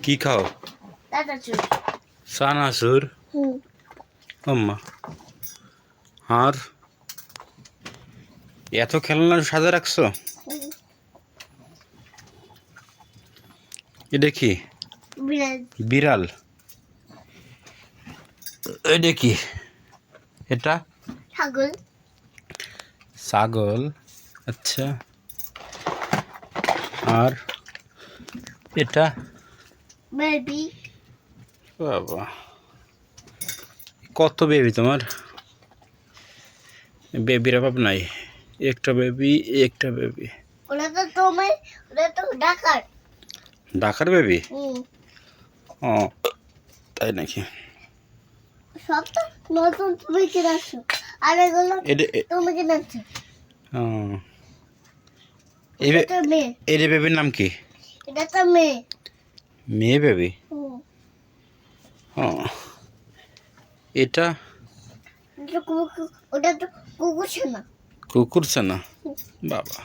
কি খাও? চানাচুর। আম্মা আর এত খেলনা সাজা রাখছো? এটা কি? বিড়াল। এটা কি? এটা ছাগল। ছাগল। আচ্ছা, আর এটা বেবি। বাবা, কত বেবি তোমার? বেবির অভাব নাই। একটা বেবি, একটা বেবি। ওটা তো তোমার, ওটা তো ডাকার। ঢাকার বেবি? ও তাই নাকি? সব তো নতুন তুমি কিনেছো, আর এগুলো তুমি কিনেছো। ও, এটা তো মেয়ে। এই বেবির নাম কি? এটা তো মেয়ে। মেয়ে বেবি? ও, এটা ওটা তো কুকুর ছানা। কুকুর ছানা। বাবা,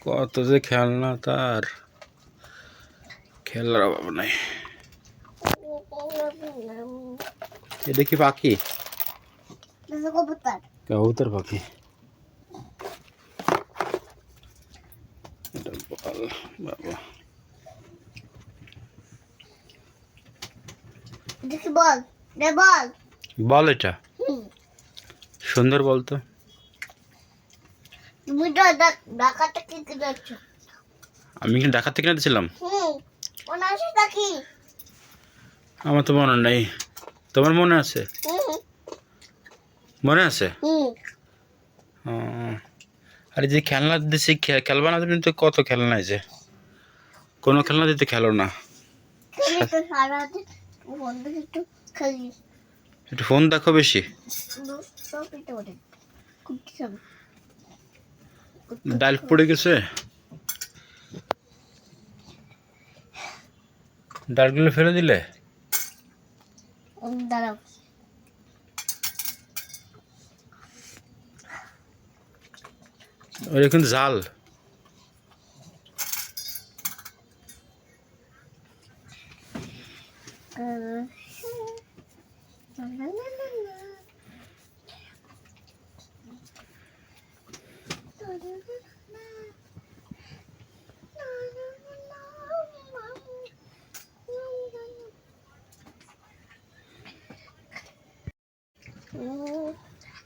কত যে খেলনা, তার খেলার অভাব নাই। এটা কি পাখি? কবুতর। কবুতর পাখি। এটা বল বাবা। দেখি বল, রে বল। বল, এটা সুন্দর বলতো। তুমি তো ঢাকা থেকে কিনেছো। আমি কি ঢাকা থেকে কিনেছিলাম? মনে আছে নাকি? আমার তো মনে নেই। তোমার মনে আছে? মনে আছে? আর এই যে খেলনা দিচ্ছে, খেলবা না তুমি? তো কত খেলনা আছে, কোনো খেলনা দিতে খেলো না। একটু ফোন দেখো বেশি। ডাল পড়ে গেছে, ডালগুলো ফেলে দিলে। দাঁড়াও। ওটা কিন্তু জাল।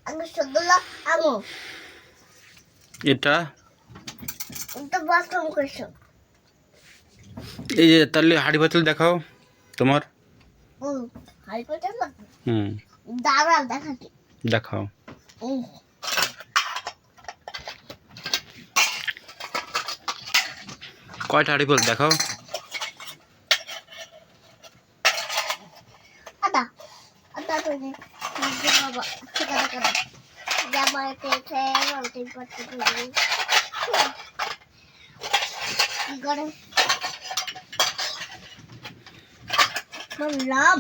আমি সবগুলো আমো। এটা তো বাথরুম করছো। এই যে তাহলে হাঁড়ি পাতিল দেখাও তোমার। হাই করতে পারবো। হুম, দাঁড়াও দেখাচ্ছি। দেখাও। কয়টা হাঁড়ি পাতিল দেখাও। আদা আদা তুমি বাবা ঠিক আছে কেন জামা পেছে রুটি করতে পারি কি করে বললাম।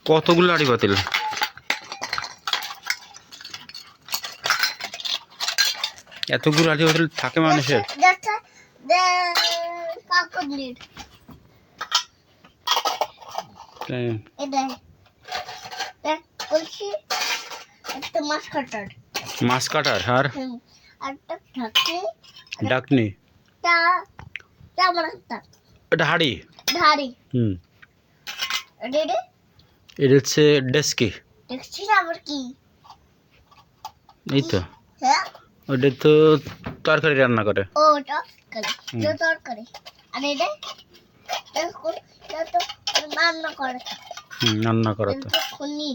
কতগুলো হাঁড়ি পাতিল? এতগুলো হাঁড়ি পাতিল থাকে মানুষের? কাকুলির এটা বলছি একটা মাছ কাটার। মাছ কাটার। আর একটা ঢাকনি। ডাকনি। তা আমার একটা এটা হাঁড়ি। ধারি। এটা এটা হচ্ছে ডেস্কি। দেখছি না আবার কি? এই তো। হ্যাঁ, ওটা তো তরকারি রান্না করে। ও তরকারি, এটা তরকারি। আর এটা তো রান্না করে। রান্না করে তো। খুনি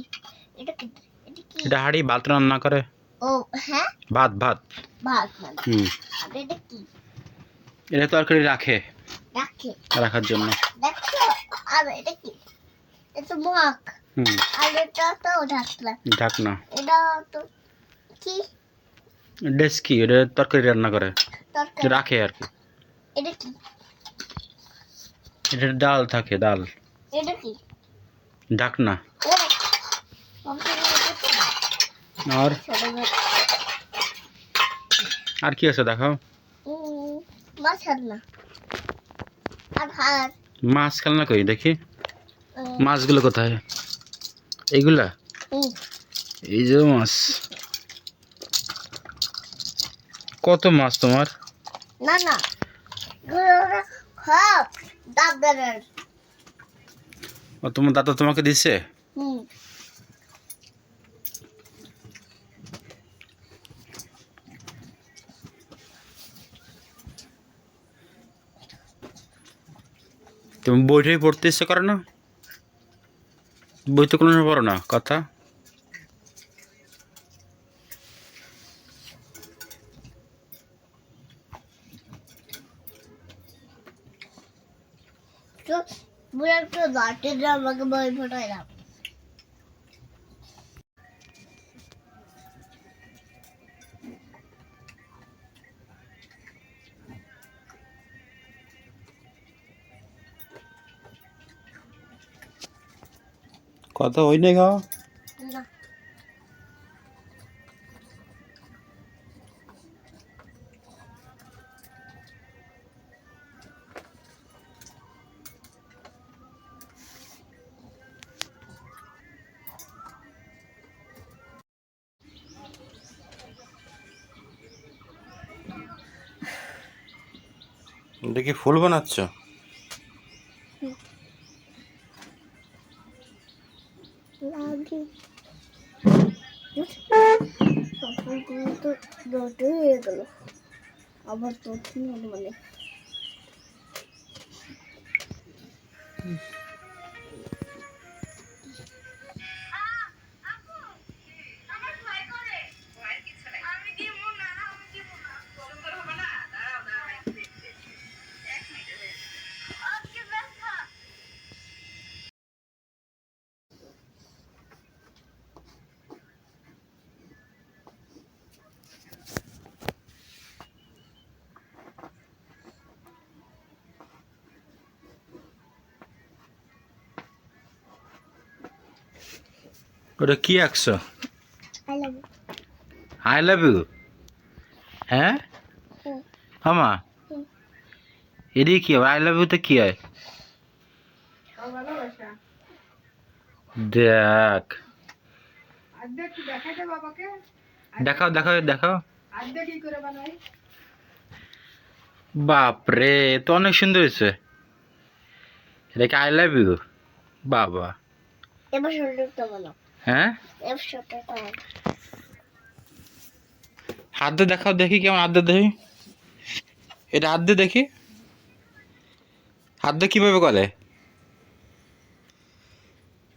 এটা কি? এটা কি? এটা হাঁড়ি ভাত রান্না করে। ও হ্যাঁ, ভাত ভাত। ভাত মানে। আর এটা কি? এটা তরকারি রাখে, রাখে রাখার জন্য। দেখছো? আর এটা কি? এটা মুখ। আর এটা তো ঢাকনা। ঢাকনা। এটা তো কি? ডেস্কি। এটা তরকারি রান্না করে, তরকারি রাখে আর কি। এটা কি? এটা ডাল থাকে, ডাল। এটা কি? ঢাকনা। আর আর আর কি আছে দেখাও। মাছ খেলনা আর হাত। মাছ খেলনা কই দেখি, উম, মাছগুলো কোথায়? এইগুলা, উম, এই যে মাছ। কত মাছ তোমার? না না গুলো খাপ দাদার। ও তোমার দাদা তোমাকে দিছে? হুম তুমি বইটাই পড়তে ইচ্ছে করে না? বই তো কোনো সময় পড়ো না কথা। তো বুড়া একটু দাঁড়িয়ে দিয়ে আমাকে বই ফোটাই দাও। কথা হই নাই খাও। না দেখি ফুল বানাচ্ছ? লাগি সবগুলো তো দৌড়ে হয়ে গেল। আবার তো ঠিক হলো মানে ওটা কি আঁকছো? I love I love you? হ্যাঁ ইউ। আমা, এদিকে কি হবে? আই লাভ ইউ তো কি হয়? দেখ, দেখাও দেখাও দেখাও। বাপরে, তো অনেক সুন্দর হয়েছে। এটাকে আই লাভ ইউ? বাবা। এবার শরীরটা বলো। হ্যাঁ, এবার শরীরটা বলো। হাত দিয়ে দেখাও দেখি, কেমন হাত দিয়ে দেখি। এটা হাত দিয়ে দেখি, হাত দিয়ে কীভাবে করে?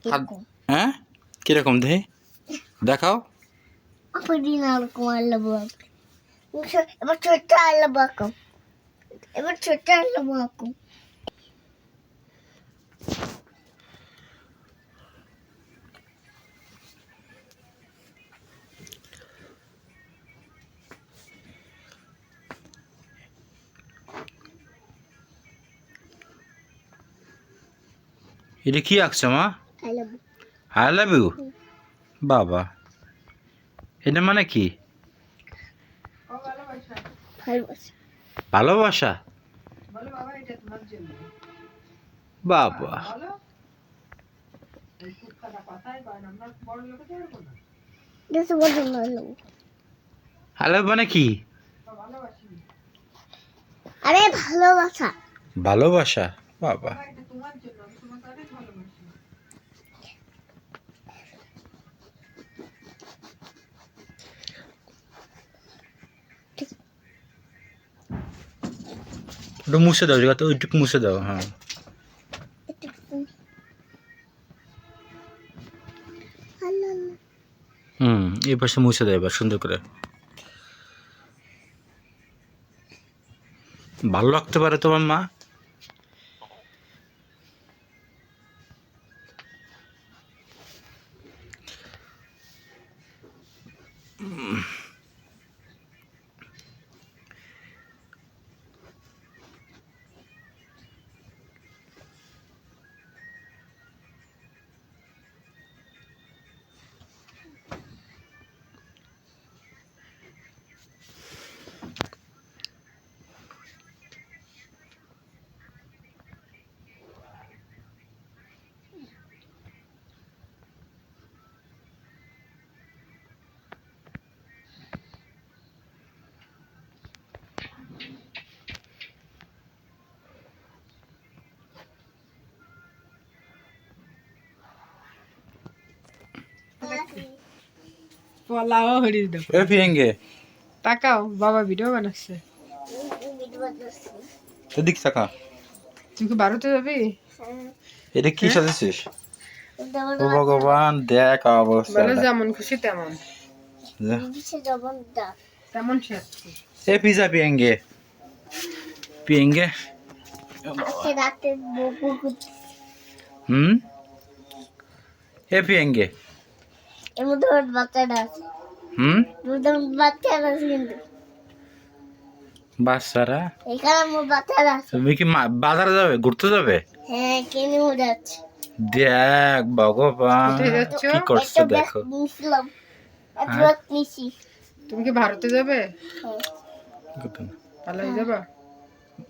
হাত, এরকম হ্যাঁ কিরকম দেখি, দেখাও। আপনি না এরকম আই লাভ ইউ। এবার ছোট্ট আই লাভ ইউ। এবার ছোট্ট আই লাভ ইউ। এটা কি আঁকছো মা? I love you. I love you? বাবা, এটা মানে কি? ভালোবাসা। ভালোবাসা? বাবা, This is what I know. I love মানে কি? আরে ভালোবাসা। ভালোবাসা? বাবা, ওটা মুছে দাও, জায়গাতে ওইটুকু মুছে দাও। হ্যাঁ, হুম, এই পাশে মুছে দাও এবার সুন্দর করে। ভালো লাগতে পারে তোমার মা। পলাও হরিস দাও এ পিএঙ্গে তাকাও বাবা ভিডিও বানাচ্ছে এদিক তাকা তুই কি ভারতে যাবি এটা কি সাজেছিস ও ভগবান দেখ অবস্থা বলে যেমন খুশি তেমন তেমন সাজছি এ পিজা পিএঙ্গে পিএঙ্গে হুম এ পিএঙ্গে হুম বাচ্চারা তুমি কি বাজারে যাবে ঘুরতে যাবে হ্যাঁ কিনে যাচ্ছে দেখ ভগবান কোথায় যাচ্ছ? কি করছে দেখো নিছিলাম হ্যাঁ? নিছি তুমি কি ভারতে যাবে হ্যাঁ। পালাই যাবা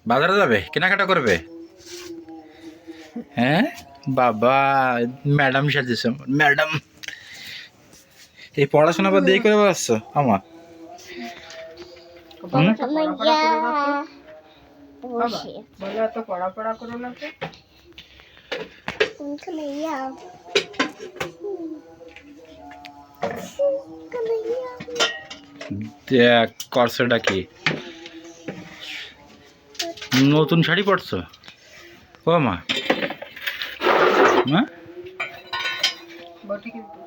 বাজারে যাবে কেনাকাটা করবে হ্যাঁ বাবা ম্যাডাম সাজেছে ম্যাডাম এই পড়াশোনা বাদ দিয়ে করে বেড়াচ্ছ আমার হুম? বাবা বলে এত পড়াপড়া করো না তো দেখ করছেটা কি নতুন শাড়ি পরছো ও মা মা বটি কিন্তু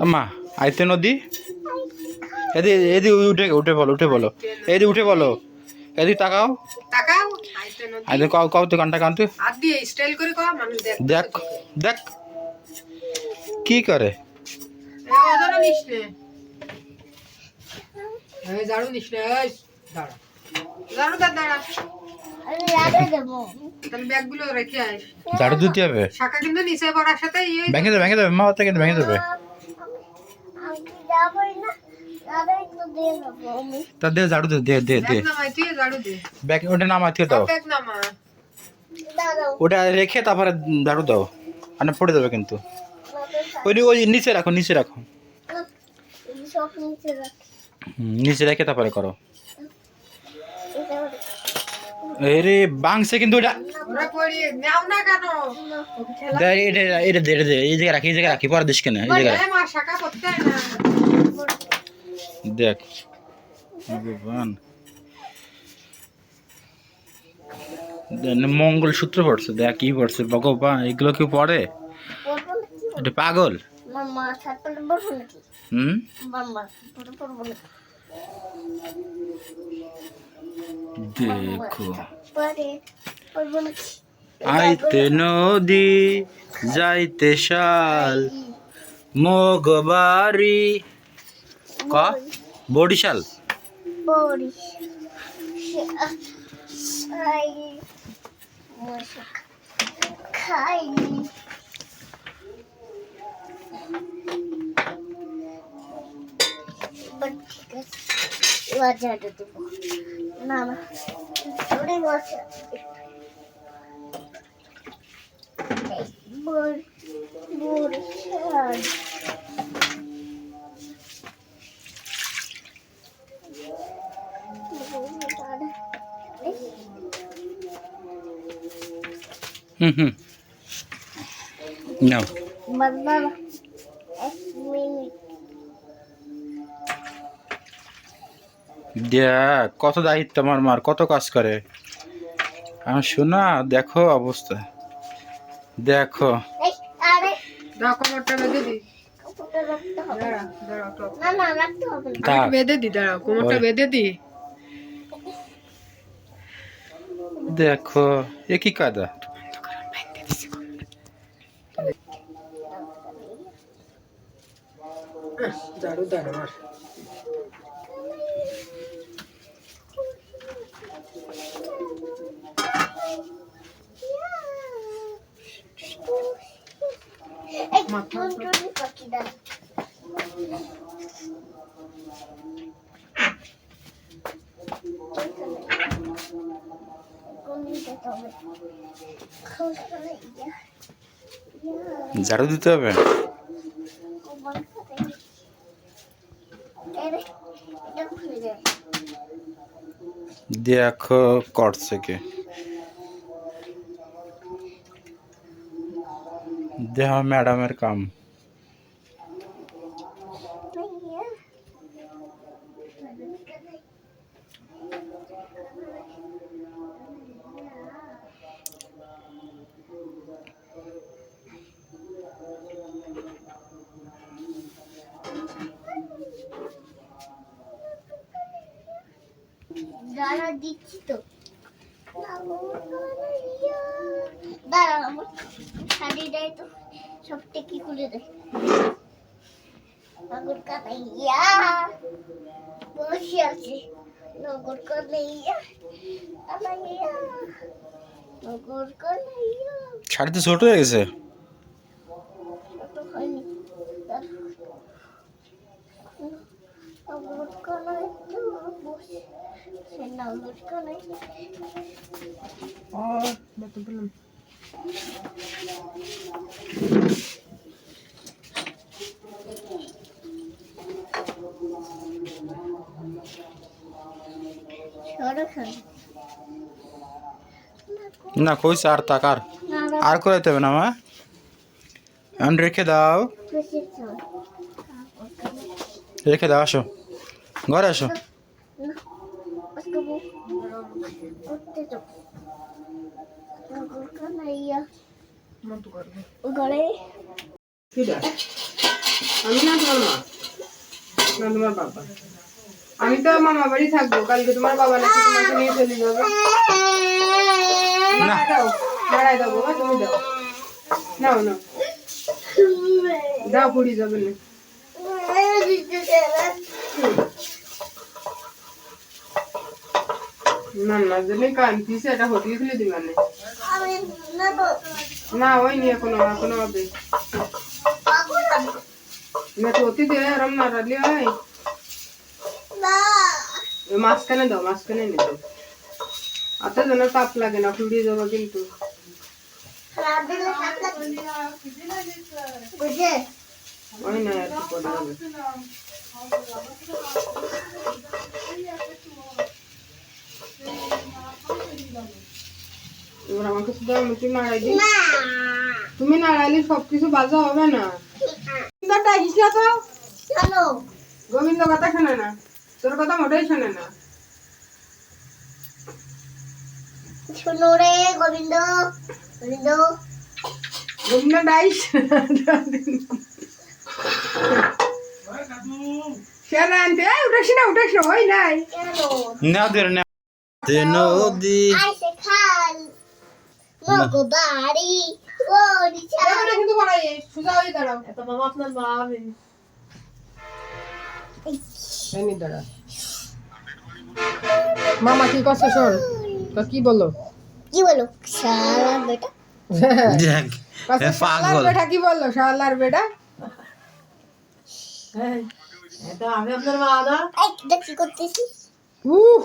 আম্মা আইতে নদী এদি এদি উঠে উঠে বলো এদি উঠে বলো এদি তাকাও তাকাও আইতে নদী আইতে কাও কাও তো কানটা কানতে হাত দিয়ে স্টাইল করে কও মানুষ দেখ দেখ কি করে ওজন নিস নে এই ঝাড়ু নিস নে এই দাঁড়া ঝাড়ু দাঁড়া তাহলে ব্যাগগুলো রেখে আস ঝাড়ু দিতে হবে শাখা কিন্তু নিচে পড়ার সাথে ভেঙে দেবে মা হাতে কিন্তু ভেঙে দেবে তা দে ঝাড়ু দে দে দে দে ব্যাগ নামাই তুই ঝাড়ু দে ব্যাগ ওটা নামাতে দাও ব্যাগ নামা ওটা রেখে তারপরে ঝাড়ু দাও মানে পড়ে যাবে কিন্তু ওই নিচে রাখো নিচে রেখে তারপরে করো এরে বাংসে কিন্তু ওটা ওরা পড়ি নাও না কেন ওকে খেলা দে এটা দে এই জায়গায় রাখি পরে দিস কেন এই জায়গায় এ মা শাখা করতে হয় না দেখ ভগবান মঙ্গলসূত্র পড়ছে দেখ কি পড়ছে ভগবান এগুলো কি পড়ে এটা পাগল হুম দেখো আইতে নদী যাইতে শাল মগবাড়ি ক বরিশাল খাই ঠিক আছে এবার ঝাড়ু দেবো না না ওরে বসে বরিশাল হুম নাও বাবা এক মিনিট দেখ কত দায়িত্ব আমার মার কত কাজ করে আমার শোনা দেখো অবস্থা দেখো এই আরে দাও কোমরটা বেঁধে দি কাপড়টা রাখতে হবে দাঁড়া দাঁড়া তো না না রাখতে হবে না থাক বেঁধে দি দাঁড়াও কোমরটা ওই। বেঁধে দি দেখো এ কি কাদা ঝাড়ু দাঁড়া এই টুনটুনি পাখিটা কোন দিকে তবে খোঁজে ঝাড়ু দিতে হবে এটা খুলে যায়। দেখো করছে কে, দেহ ম্যাডামের কাম। দাঁড়া দিচ্ছি তো। দাঁড়া আমার শাড়ি দেয় তো, সব টেকি খুলে দেয়। নগর কানাইয়া বসে আছে, নগর কানাইয়া কানাইয়া নগর কানাইয়া। শাড়ি তো ছোট হয়ে গেছে। অত হয়নি। নগর কানাইয়া বসে সে নগর কানাইয়া। না কইছে আর তাকার আর করাইতে হবে না মা, এখন রেখে দাও, রেখে দাও, আসো ঘরে আসো। ঘরে আমি না তোমার মা, না তোমার বাবা। আমি তো মামা বাড়ি থাকবো, কালকে তোমার বাবা নাকি তোমাকে নিয়ে চলে যাবে। না। দাও, দাঁড়াই দাও বাবা, তুমি দাও, নাও নাও, দাও পুড়ি যাবে না। না না জন্য কান্তিছে, এটা হোটেল খুলে দিবা না। না ওই নিয়ে এখনো এখনো হবে না, তো অতি দিয়ে আরাম না রাখলে হয়। মাঝখানে দাও, মাঝখানে নিয়ে দাও, আতে যেন তাপ লাগে না, পুড়িয়ে যাবো কিন্তু। ওই না আর কি পড়ে যাবে। এবার আমাকে শুধু আমি তুই নাড়াই দিই, তুমি নাড়াইলে সবকিছু বাজা হবে না। তো গোবিন্দ কথা শোনে না, তোর কথা মোটেই শোনে না। শোনো রে গোবিন্দ, গোবিন্দ গোবিন্দ ডাইস সেরা আনতে উঠাস না, উঠাস না, ওই নাই। কেন না দের না নদী আইসে খাল মগো বাড়ি বরিশাল। দেখো না কিন্তু পড়াই সুজা হয়ে দাঁড়াও। এমনি দাঁড়া। মামা কি করছে শোন, তো কি বলো? কি বলো শালা বেটা? দেখ এ শালার পাগল। বেটা কি বললো? শালার বেটা এই দেখ কি করতেছিস,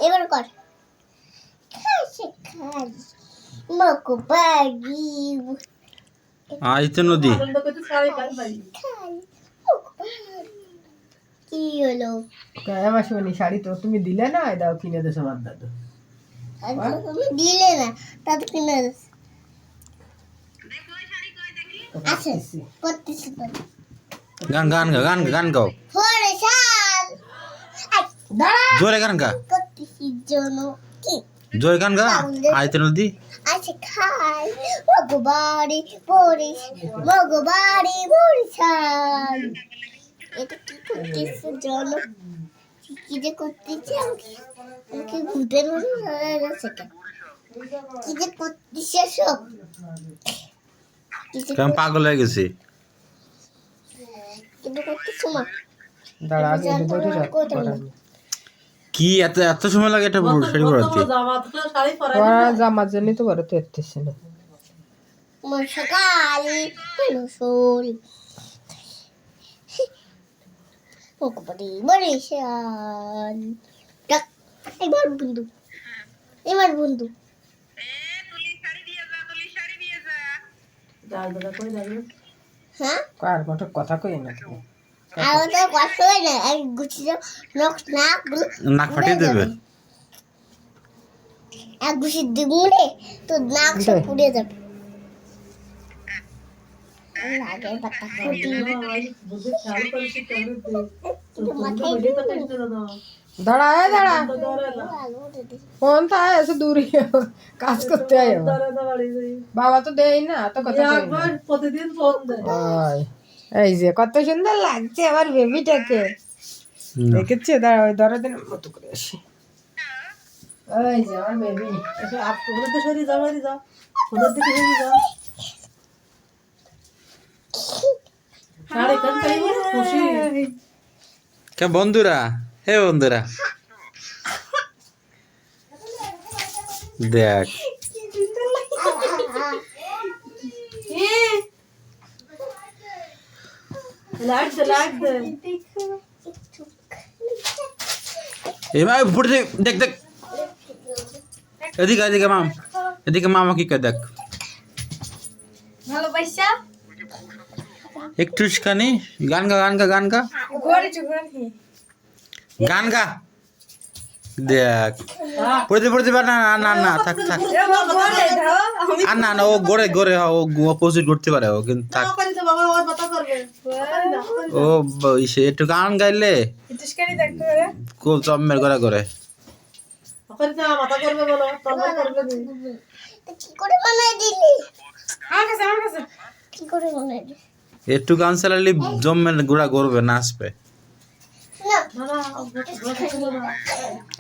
এবার কর। খাইছে খাল মগো বাড়ি আইতে নদী খাল মগো বাড়ি। কি হলো? আমার শুনি শাড়ি তো তুমি দিলে না, দাও কিনে দেছো আমার দাদু। তুমি দিলে না, তা তো কিনে দিস। আচ্ছা করতেছি তো গান গান গাও, গান গান গাও, বরিশাল। দাঁড়া জোরে গান গা, করতেছি জন্য কি জোরে গান গা। আইতে নদী আছে খাল মগো বাড়ি বরিশাল। এটা কি করতেছে জানো? কি যে করতেছে আমাকে ভূতের মতো ধরে গেছে কেন? কি যে করতেছে সব, কি যে কেমন পাগল হয়ে গেছে। কিন্তু করতেছো মা। দাঁড়া আগে দুপুরে কি এত এত সময় লাগে এটা শাড়ি পরাতে? জামার জন্য তো বড় তো এসতেছে না। মশাকালি রসুল মগবাড়ি বরিশাল। ডাক এবার বন্ধু, এবার বন্ধু হ্যাঁ কার কত কথা কই না তুমি? আর তো কষ্ট হয় না এক গুছিয়ে নাকগুলো নাক ফাটিয়ে দেবে এক গুছি দিগুলে তো নাক সব পুড়ে যাবে লাগে পাতা ফুটি দাঁড়া দাঁড়া ফোন তো এসে দূরে কাজ করতে আয় বাবা তো দেয় না তো কথা প্রতিদিন ফোন দেয় এই যে কত সুন্দর লাগছে আমার বেবিটাকে দেখেছে দাঁড়া ওই দরদের মতো করে আসি এই যে আমার বেবি ওদের তো সরিয়ে যাও সরিয়ে যাও ওদের দিকে সরিয়ে যাও সাড়ে কানটাই খুশি কে বন্ধুরা হে বন্ধুরা দেখ লাইট দে লাইট দে এবার উপরে দেখ দেখ এদিকে এদিকে মাম এদিকে মামা কি করে দেখ ভালোবাসা একটু খানি গান গা গান গা গান গা গান গা দেখ পড়তে পড়তে পার না না না থাক থাক আর না না ও গড়ে গড়ে ও অপোজিট করতে পারে ও কিন্তু থাক বাবা ওর মাথা করবে ও সে একটু গান গাইলে খুব জম্মের করে করে ওখানে তো মাথা করবে বলো তবে করবে কি করে বানাই দিলি কি করে বানাই দিলি একটু গান চালালে জম্মের গোড়া করবে নাচবে না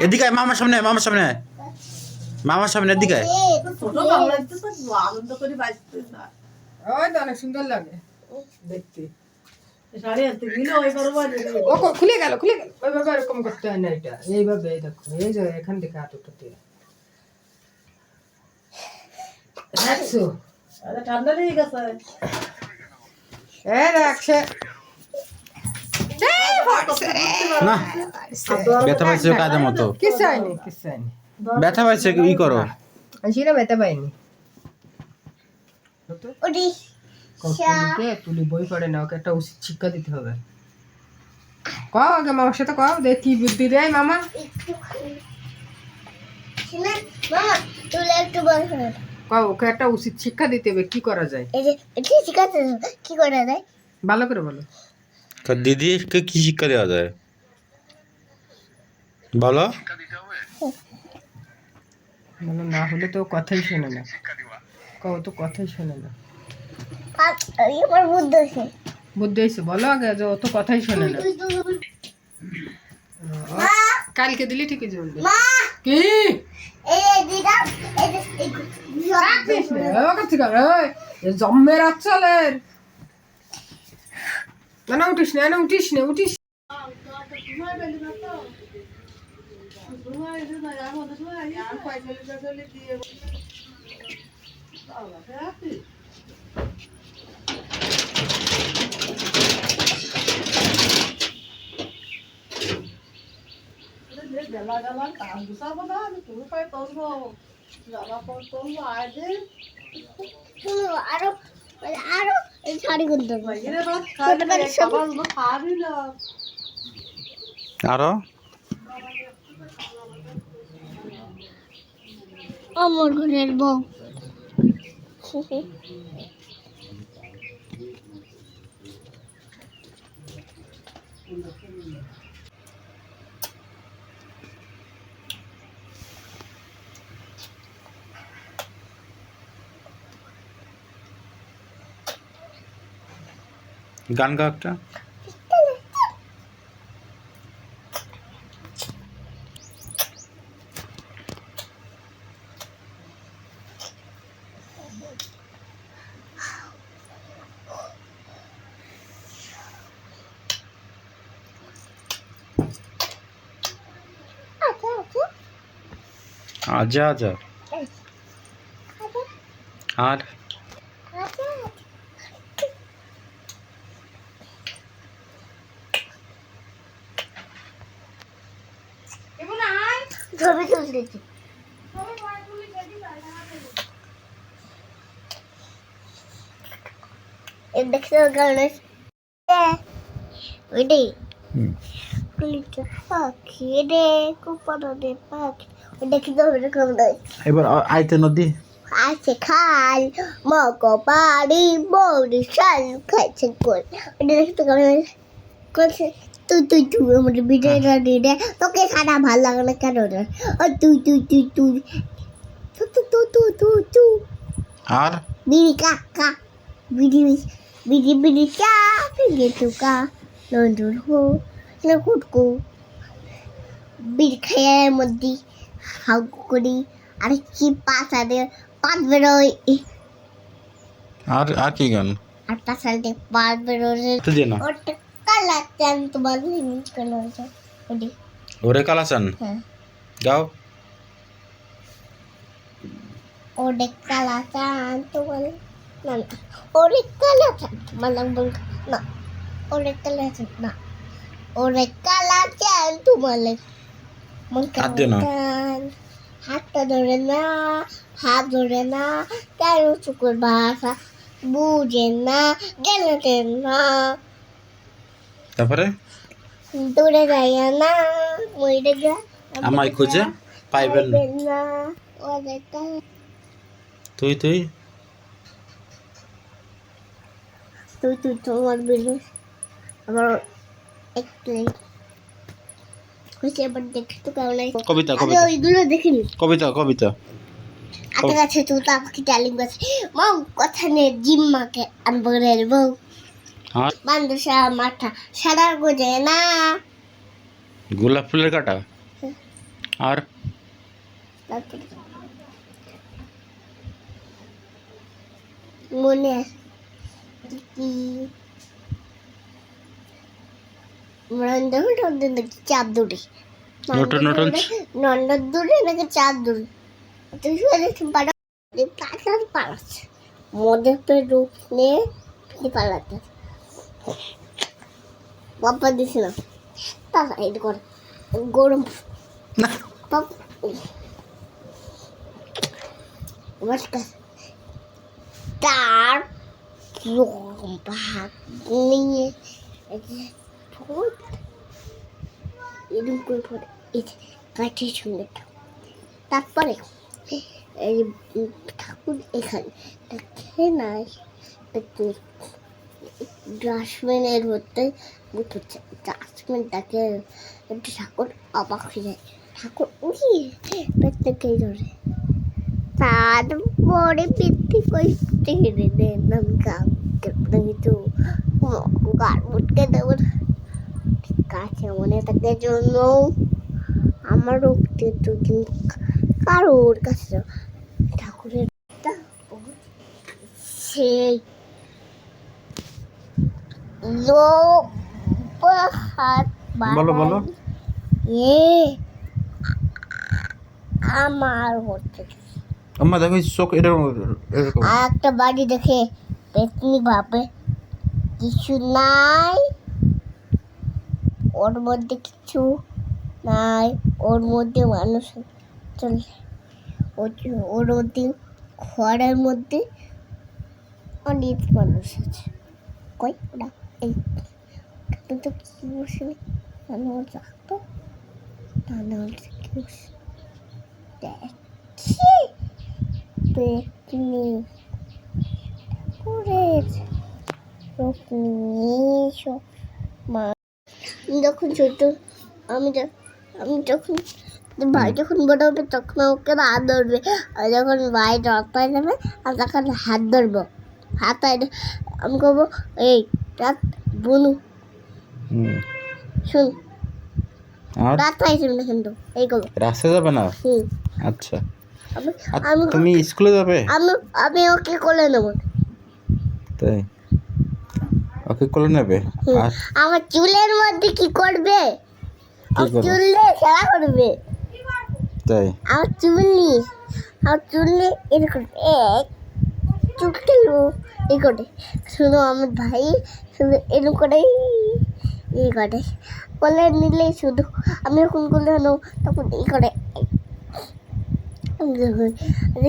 এদিকে আয়, মামার সামনে মামার সামনে আয়। মামার সামনে এদিকে আয়। ছোট বাংলা তো আনন্দ করে বাজতে না ওই তো অনেক সুন্দর লাগে দেখতে শাড়ি আনতে গেলে ওই করবো ও খুলে গেল ওইভাবে এরকম করতে হয় না এটা এইভাবে এই দেখো এই যে এখান থেকে হাত উঠাতে হয় দেখছো ঠান্ডা লেগে গেছে এই দেখছে না ব্যথা পাইছে কাজের মতো কিছু হয়নি ব্যথা পাইছে ই করো সেটা বেতে পাইনি ওডি তুলি বই পড়ে না ওকে একটা উচিত শিক্ষা দিতে হবে কও আগে মামার সাথে কও দেখ কি বুদ্ধি দেয় মামা শুনে মামা তুই একটু বল শুনে কও ওকে একটা উচিত শিক্ষা দিতে হবে কি করা যায় এই যে এটি শিখাতে কি করে দেয় ভালো করে বলো দিদিকে কি শিক্ষা দেওয়া যায় বলো বলো না হলে তো কথাই শোনে না কও তো কথাই শোনে না আর আমার বুদ্ধি আছে বুদ্ধি হয়েছে বলো আগে যে ও তো কথাই শোনে না কালকে দিলি ঠিকই জলদি মা কি এই দিদা এই জম্মের আচলের না উঠিস না উঠিস বেলা গেলাম কাম গুছাবো না আমি কোনো পাই করবো জামা পর করবো আজ আরো আরো এই শাড়ি করতে হবে বাইরে রোদ খাবারগুলো খাবি না আরো আমার ঘরের বউ গান গা একটা আচ্ছা আচ্ছা আর ছবি তুলতেছি দেখতে কারণে ওইটাই হুম। পাখি রে কুপানো রে পাখি ওইটা কি তো এরকম নয় এবার আইতে নদী আছে খাল মগো বাড়ি বরিশাল খাইছে গোল ওইটা দেখতে কেমন করছে তুই তুই তুই আমার বিজয়টা দিয়ে তোকে সারা ভালো লাগে না কেন রে ও তুই তুই তুই তুই তুই তুই তুই তুই তুই আর বিড়ি কা বিড়ি বিড়ি বিড়ি কা ফিরে তুকা নন্দুর হো না কুটকু বিড়ি খাইয়ের মধ্যে হাউ করি আর কি পাশাতে পাঁচ বেরোয় আর কি গান আর পাশাতে পাঁচ বেরোয় তো দিয়ে না ওটা কালা চান তোমার লিমিট কেন হয়েছে ওটি ওরে কালাচান হ্যাঁ গাও ওটা কালা চান তোমার না না ওরে কালা চান তোমার বল না ওরে কালা চান না ওরে কালা চান তোমার হাত দিয়ে না। হাতটা ধরে না হাত ধরে না কেন চুকুর ভাষা বুঝে না জানতে না তারপরে দূরে যায় না মরে গা আমায় খুঁজে পাইবেন না। না ওরে কালা তুই তুই তুই তুই তোমার বিরুদ্ধে আমার একটু খুশি আবার দেখি তো কেমন লাগে কবিতা আগে কবিতা ওইগুলো দেখিনি কবিতা কবিতা আগে গাছে তোতা পাখি ডালিম গাছে মা কথা নিয়ে জিম্মাকে আনবো রে বউ আর বান্দসা মাথা সারা গোজে না গোলাপ ফুলের কাটা আর তারপরে মনে আছে কি নন্দন নাকি চাঁদ দূরে নটন নটন নন্দন দূরে নাকি চাঁদ দূরে তুই শুনেছি পাড়া পালাচ্ছে মদের পে রূপ নিয়ে ফিরে পালাতে বাপ্পা দিস না তারা এটা করে গরম না বাপ তার ভাগ নিয়ে এরকম করে পরে গাছের সঙ্গে তারপরে এই ঠাকুর এখানে খেয়ে নাই ডাস্টবিনের মধ্যে হচ্ছে ডাস্টবিনটাকে একটু ঠাকুর অবাক হয়ে যায় ঠাকুর উঠি পেটটাকে ধরে তারপরে বৃদ্ধি করতে হেরে দেন আমি কিছু গাড় মুটকে দেবো ঠিক আছে মনে থাকে জন্য আমার রক্তে দুদিন কারোর কাছে ঠাকুরের সেই লোক হাত বলো বলো এ আমার হচ্ছে আম্মা দেখো চোখ এরকম এরকম আর একটা বাড়ি দেখে পেতনি ভাবে কিছু নাই ওর মধ্যে কিছু নাই ওর মধ্যে মানুষ চলে ওর মধ্যে ঘরের মধ্যে অনেক মানুষ আছে কই ওরা এই কিন্তু কি বসে মানুষ রাখতো না কি বসে দেখছি পেতনি করেছে যখন ছোট আমি যখন ভাই যখন বড় হবে তখন ওকে হাত ধরবে আর যখন ভাই রাস্তায় যাবে আর তখন হাত ধরবো হাত আমি করবো এই রাত বনু শুন আর রাস্তায় শুনবে কিন্তু এই করবো রাস্তা যাবে না আচ্ছা আর আমি তুমি স্কুলে যাবে আমি ওকে কোলে নেবো তাই ওকে কোলে নেবে আর আমার চুলের মধ্যে কি করবে কি করবে? চুল দিয়ে খেলা করবে তাই আমার চুল নিয়ে এরকম চুল খেলবো এই করে শুধু আমার ভাই শুধু এরকম করে এই করে কোলে নিলে শুধু আমি যখন কোলে নেবো তখন এই করে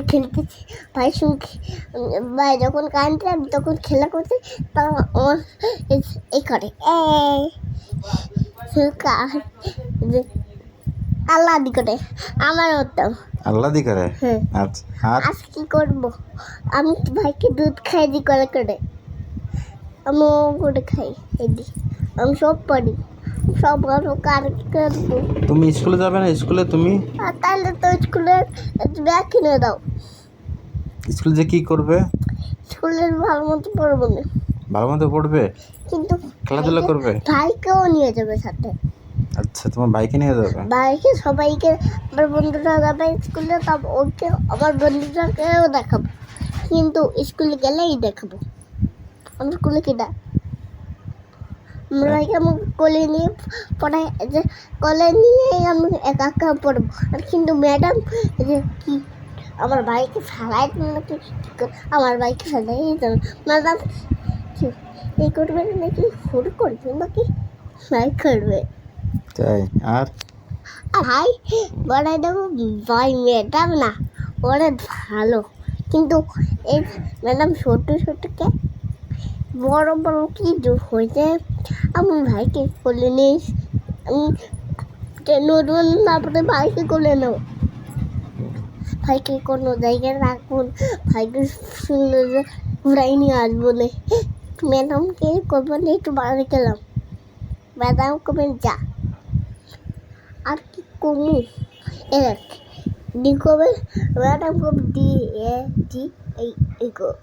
খেলতেছি ভাই সঙ্গে ভাই যখন কাঁদছে আমি তখন খেলা করছি তখন আমার এই করে আল্লাহ দি করে আমার মতো। আল্লাহ দি করে। হ্যাঁ। আচ্ছা আর আজ কি করবো? আমি তো ভাইকে দুধ খাই দি করে করে আমি করে খাই এদি আমি সব পারি সব কার করবো। তুমি স্কুলে যাবে না? স্কুলে তুমি আর তাহলে তো স্কুলের ব্যাগ কিনে দাও। স্কুলে যে কি করবে? স্কুলের ভালো মতো পড়বো না, ভালো মতো পড়বে, কিন্তু খেলাধুলা করবে। ভাইকেও নিয়ে যাবে সাথে। আচ্ছা তোমার বাইকে নিয়ে যাবে? ভাইকে সবাইকে আমার বন্ধুরা যাবে স্কুলে, তব ওকে আমার বন্ধুদেরকেও দেখাবো, কিন্তু স্কুলে গেলেই দেখাবো। আমি স্কুলে কিনা ভাইকে আমি কোলে নিয়ে পড়াই, যে কোলে নিয়ে আমি একা একা পড়বো। আর কিন্তু ম্যাডাম যে কি আমার ভাইকে ফেলাই নাকি, আমার ভাইকে ফেলাই যাবে ম্যাডাম কি এই করবে নাকি, ফুল করবে নাকি ভাই করবে। তাই আর ভাই বড়াই দেবো ভাই, ম্যাডাম না ওরা ভালো, কিন্তু এই ম্যাডাম ছোট ছোটকে বড় বড় কি হয়েছে। আমি ভাইকে কোলে নিয়ে আমি নড়বো না, তারপরে ভাইকে কোলে নেব, ভাইকে কোনো জায়গায় রাখবো, ভাইকে সুন্দর ঘুরাই নিয়ে আসবো না। ম্যাডামকে করবো না, একটু বাইরে গেলাম, ম্যাডাম করবেন যা। আর কি কমু এক ডি কবে ম্যাডাম কবে ডি এ জি এই করবে,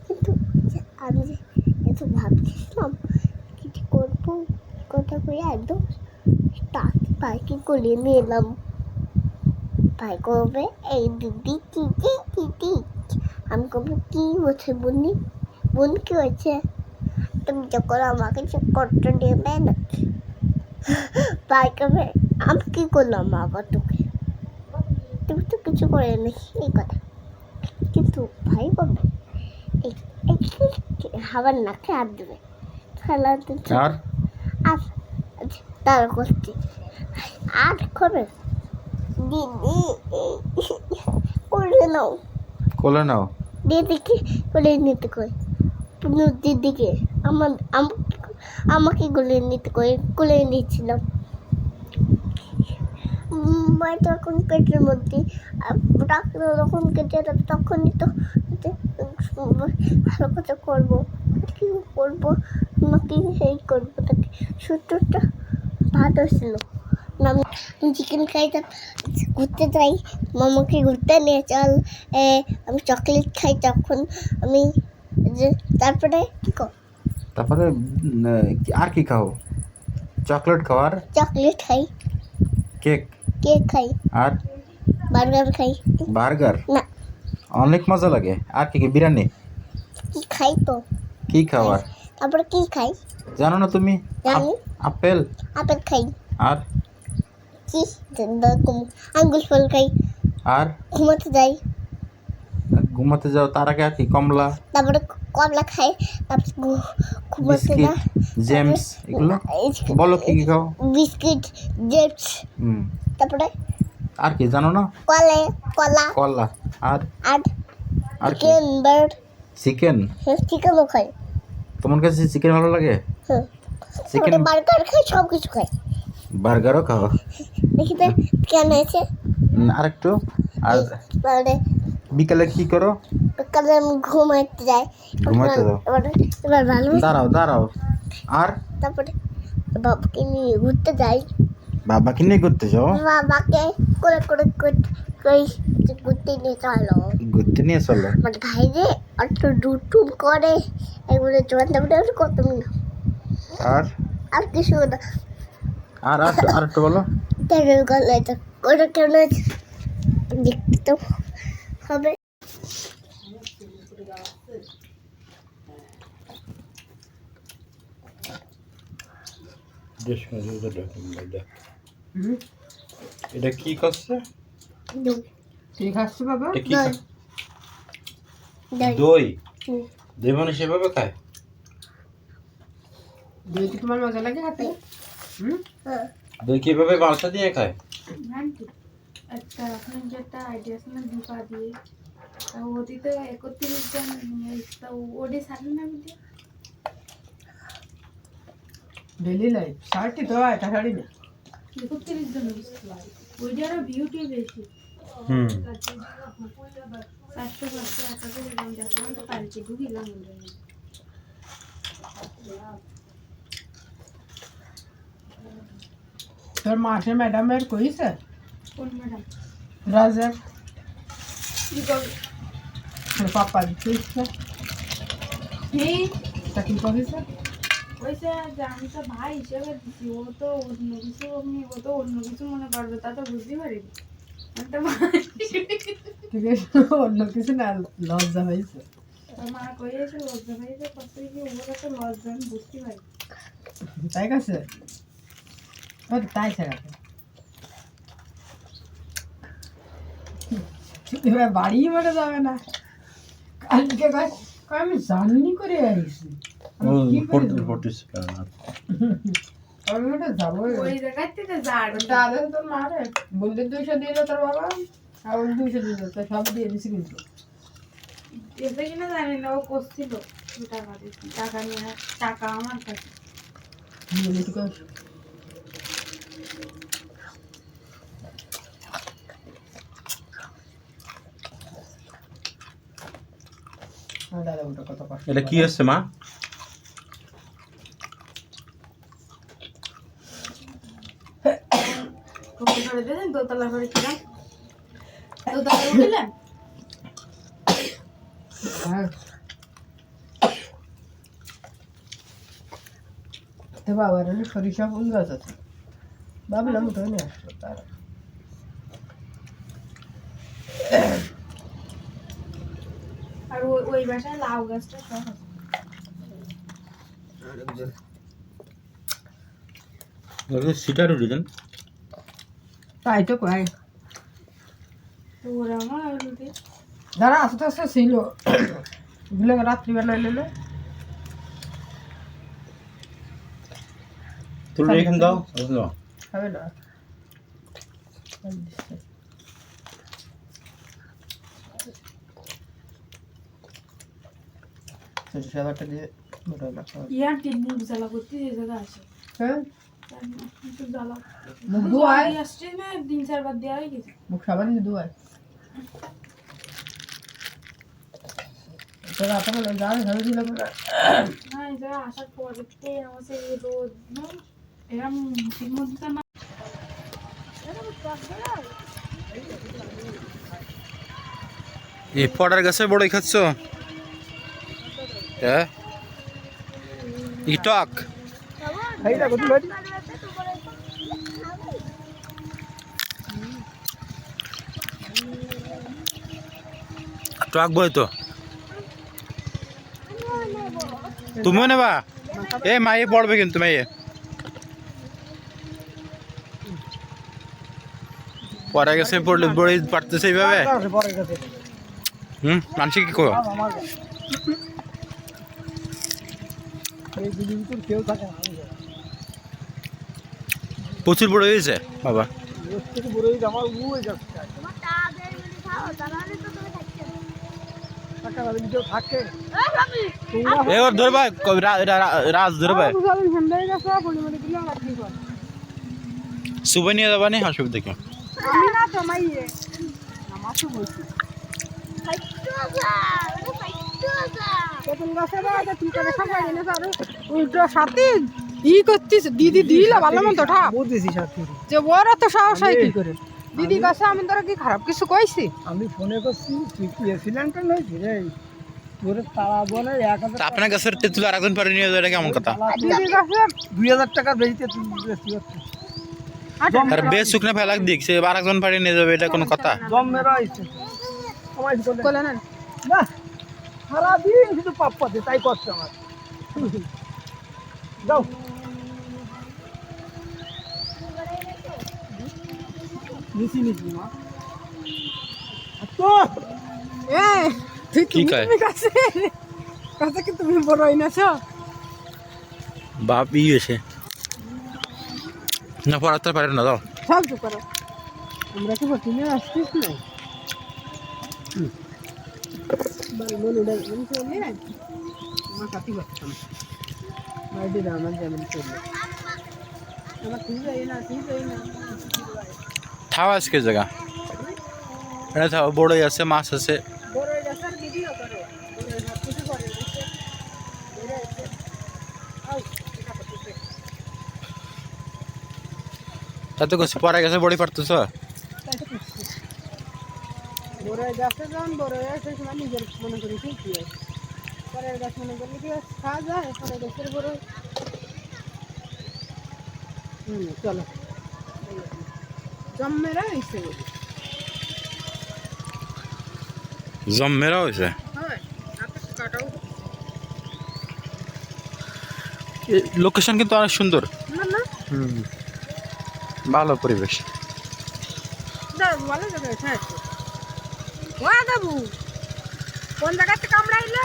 কিন্তু আমি যে এত ভাবছিলাম কিছু করবো কথা করে একদম তার ভাইকে কোলে নিয়ে এলাম। ভাই করবে এই দিদি কি আমি করবো কি হচ্ছে বলি, বোন কি হয়েছে, তুমি যখন আমাকে চেক করতে দেবে নাকি। ভাই করবে আমি কি করলাম আবার তোকে, তুমি তো কিছু করে নি এই কথা, কিন্তু ভাই করবে খাবার নাকে হাত দেবে খেলা আর আর তার করছি আর করে দিদি করে নাও, কোলে নাও। দিদিকে কোলে নিতে কই, দিদিকে আমাকে কোলে নিতে কই, কোলে নিচ্ছিলাম। ভাই তখন পেটের মধ্যে ডাক্তার যখন কেটে যাবে তখনই তো ভালো কথা করবো, কি করবো আমাকে সেই করবো তাকে। সূত্রটা ভালো ছিল না, আমি চিকেন খাই, ঘুরতে যাই, মামাকে ঘুরতে নিয়ে চল, আমি চকলেট খাই তখন আমি যে তারপরে তারপরে আর কি খাও? চকলেট খাও আর চকলেট খাই, কেক কেক খাই, আর বার্গার খাই। বার্গার না অনেক মজা লাগে। আর কি কি? বিরিয়ানি কি খাই তো, কি খাও আর? তারপরে কি খাই জানো না তুমি? জানি। আপেল আপেল খাই, আর কি আঙ্গুল ফল খাই, আর ঘুমাতে যাই, ঘুমাতে যাও। তার আগে আর কি? কমলা, তারপরে কমলা খাই, তারপরে ঘুমাতে বিস্কিট, যা, জেমস, এগুলো বলো কি কি খাও? বিস্কিট জেমস, তারপরে আর কি জানো না? কলা কলা আর আর আর কি? Chicken bird, chicken. চিকেনও খাই। তোমার কাছে চিকেন ভালো লাগে? হ্যাঁ, চিকেন বার্গার খাই, সব কিছু খাই। বার্গারও খাও? দেখি তো কেন আছে আরেকটু। আর তাহলে বিকালে কি করো? বিকালে আমি ঘুমাইতে যাই। ঘুমাইতে যাও? এবার ভালো দাঁড়াও। আর তারপরে বাবাকে নিয়ে ঘুরতে যাই, বাবাকে নিয়ে ঘুরতে যাও? বাবাকে করে ঘুরতে নিয়ে চলো। ঘুরতে নিয়ে চলো? আমার ভাই যে অত ডুটুম করে এগুলো জোয়ান কত না, আর কিছু না। আর একটু বলো। তেরের গলায় তো ওটা কেন দেখতে তো হবে। এটা কি করছে? তুই খাচ্ছ বাবা? এটা কি? দই। দই মানে সেভাবে খায়? দই কি তোমার মজা লাগে হাতে? দই কিভাবে বালসা দিয়ে খায়? একটা এখন যেটা আইডিয়া ছিল ধোকা দিয়ে ওদিকে 31 জন নিয়ে ওডি সারি না ভিডিও ডেলি লাইফ শাড়ি তো এটা শাড়ি না 31 জন ওইটারও বিউটি বেশি হুম 400 একটা করে দাম যখন তো কালকে ঢুকিলাম তোর মাসে ম্যাডামের কইছে কোন ম্যাডাম রাজার কি করবে তোর পাপা দিচ্ছে নেই চাকরি করেছে ওইসে যে আমি তো ভাই হিসেবে দিচ্ছি ও তো অন্য কিছু ও তো অন্য কিছু মনে করবে তা তো বুঝতে পারিনি আমি তো ভাই ঠিক আছে অন্য কিছু না লজ্জা হয়েছে মা কইয়েছে লজ্জা পাইছে কত কি ওরা তো লজ্জা আমি বুঝতে পারি তাই কাছে তাই ছাড়াতে এবার বাড়ি মনে যাবে না কালকে আমি জার্নি করে আসছি ও আমি কি করে যাবো? পড়তেছে আমি ওটা যাবো ওই জায়গাতে তো যাড় দাদা তো মারে বন্ধুর 200 দিল তোর বাবা আর ওর 200 দিল তো সব দিয়ে দিছি কিন্তু এসে কিনা জানি না ও করছিল টাকা দিচ্ছি টাকা নিয়ে টাকা আমার কাছে দিয়ে দিছি কই দাদা ওটা কত কষ্ট এটা কি হচ্ছে মা কোন করে দেন দোতলা করে কিনা দোতলা উঠলেন হ্যাঁ তো বাবার হলে সরিষা ফুল গাছ আছে ভাবলাম ওটা নিয়ে আসলো তারা আর ওই বাসায় লাউ গাছটা সব আছে সিটার উঠেছেন তাই তো কয় তো ওরা আমার ওইদিকে যারা আস্তে আস্তে ছিল এগুলো রাত্রিবেলা এলে তুলে এখানে দাও হবে না সরিষাবাটা দিয়ে মোটা রাখা হবে। ইয়ার তিন মুখ জ্বালা করতে যে জায়গা আছে হ্যাঁ একটু জ্বালা মুখ ধোয়ায় আসছে না 3-4 বার দেওয়া হয়ে গেছে মুখ সাবান দিয়ে ধোয়ায় তোরা আপনার জানে ঝাড়ু দিল না এই জায়গা আসার পরেতে আমার সেই রোদ না এরম মুখের মধ্যে তো না এই পড়ার গাছে বড়ই খাচ্ছ হ্যাঁ ই টক টক বই তো তুমিও নেবা এ মাইয়ে পড়বে কিন্তু মাইয়ে পরে গেছে পড়লে বড়ি পারতেছে এইভাবে মানুষ কি কো প্রচুর বড় হয়েছে বাবা এবার ধরবা রাজ ধরবা সুবে নিয়ে যাবা নি অসুবিধা কি সাথে ই করছিস দিদি দিলা ভালো মতো ঠাপ যে ওরা তো সাহস হয় কি করে দিদি কাছে আমি তোরা কি খারাপ কিছু কইছি আমি ফোনে করছি তুই কি এক্সিডেন্ট হয়েছি রে তোর তারা বলে 1000 তা আপনার কাছে তেঁতুল আর একজন পরে নিয়ে যাওয়া এটা কেমন কথা দিদি কাছে 2000 টাকা বেশিতে তুই বেশি হচ্ছে আর বেশ শুকনা ফেলাক দেখছে আর একজন পরে নিয়ে যাবে এটা কোনো কথা দম মেরা হইছে সমাজ করে বলে না না সারাদিন শুধু পাপ পাতে তাই কষ্ট আমার যাও নিচি নিচি মা তো এ তুই কি কয়? তুমি কাছে কাছে কি তুমি বড় হইনাছো বাপ ই হয়েছে না পড়াতে পারে না দাও সব তো করো আমরা কি বটিনে আসছিস না বাড়ি মনে ডাই মনে চলে মা কাটি বাচ্চা বাইরে আমার যেমন চলে আমার ঠিক যাই না থাও আজকে জায়গা এটা থাও, বড়ই আছে, মাছ আছে। বড় গাছের ভিডিও করো, বড় সব কিছু করে দেখছে বেড়ে আছে। আউ এটা করতেছে তাতে কিছু পরে গেছে, বড়ি পারতেছ। তাই তো করছে। বড় গাছে যখন বড় হয় সেই সময় নিজের মনে করি কি হয়, পরের গাছ মনে করলে কি খাওয়া যায়, পরের গাছের বড়। চলো জম্মেরা হয়েছে জম্মেরা হয়েছে। হয় আকাশ কাটাও লোকেশন কিন্তু অনেক সুন্দর। না না ভালো পরিবেশ। ভালো জায়গায় আছে। ওয়া বাবু কোন জায়গাতে কামড়াইলো?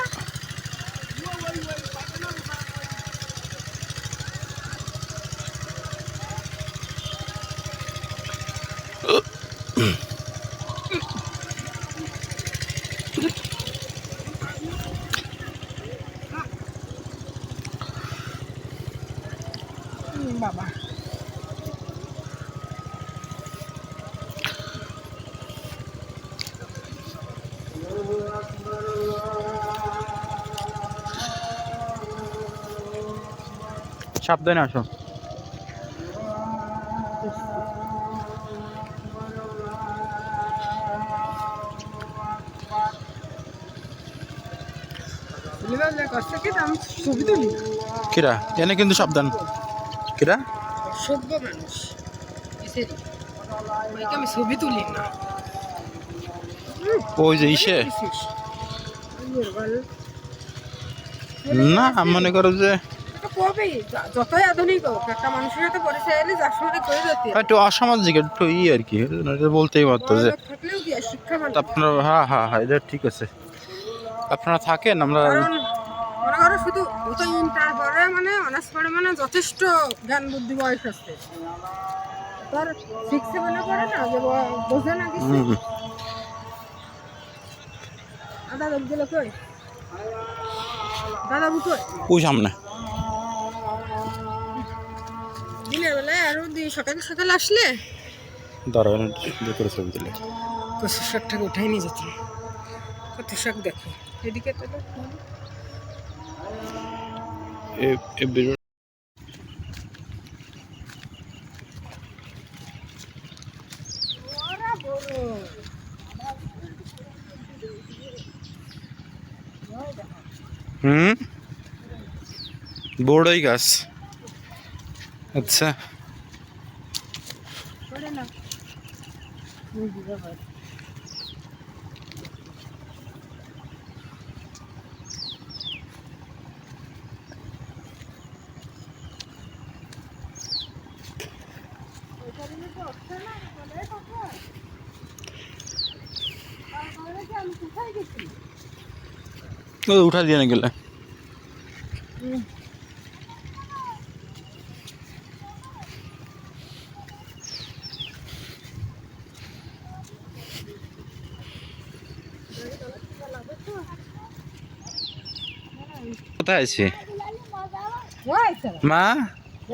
বাবা সাবধানে আসো। ছবি তুলি কিরা এনে কিন্তু সাবধান। কিরা সভ্য মানুষ আমি ছবি তুলি না। ওই যে ইসে না, মনে করো যে কবে যতই আধুনিক হোক একটা মানুষের সাথে পরিচয় এলে যার সঙ্গে করে যেতে একটু অসামাজিক, একটু আর কি বলতেই পারতো যে থাকলেও কি শিক্ষা মানুষ। আপনার হ্যাঁ হ্যাঁ হ্যাঁ এটা ঠিক আছে, আপনারা থাকেন। আমরা কারণ মনে করো শুধু ও তো ইন্টার পরে মানে অনার্স পরে মানে যথেষ্ট জ্ঞান বুদ্ধি বয়স আছে, তার 6-7 পরে না যে বোঝে না কিছু। দাদা গেল কই? দাদা বুকই ওই সামনে দিনের বেলায় আরো সকাল সকাল আসলে দাঁড়ান করে ছবি দিলে কচুর শাকটাকে উঠাই নিয়ে যেত। কত শাক দেখো এদিকে তো বড়ই গাছ। আচ্ছা করে না উঠা দিয়ে না গেলে কোথায় আছি মা?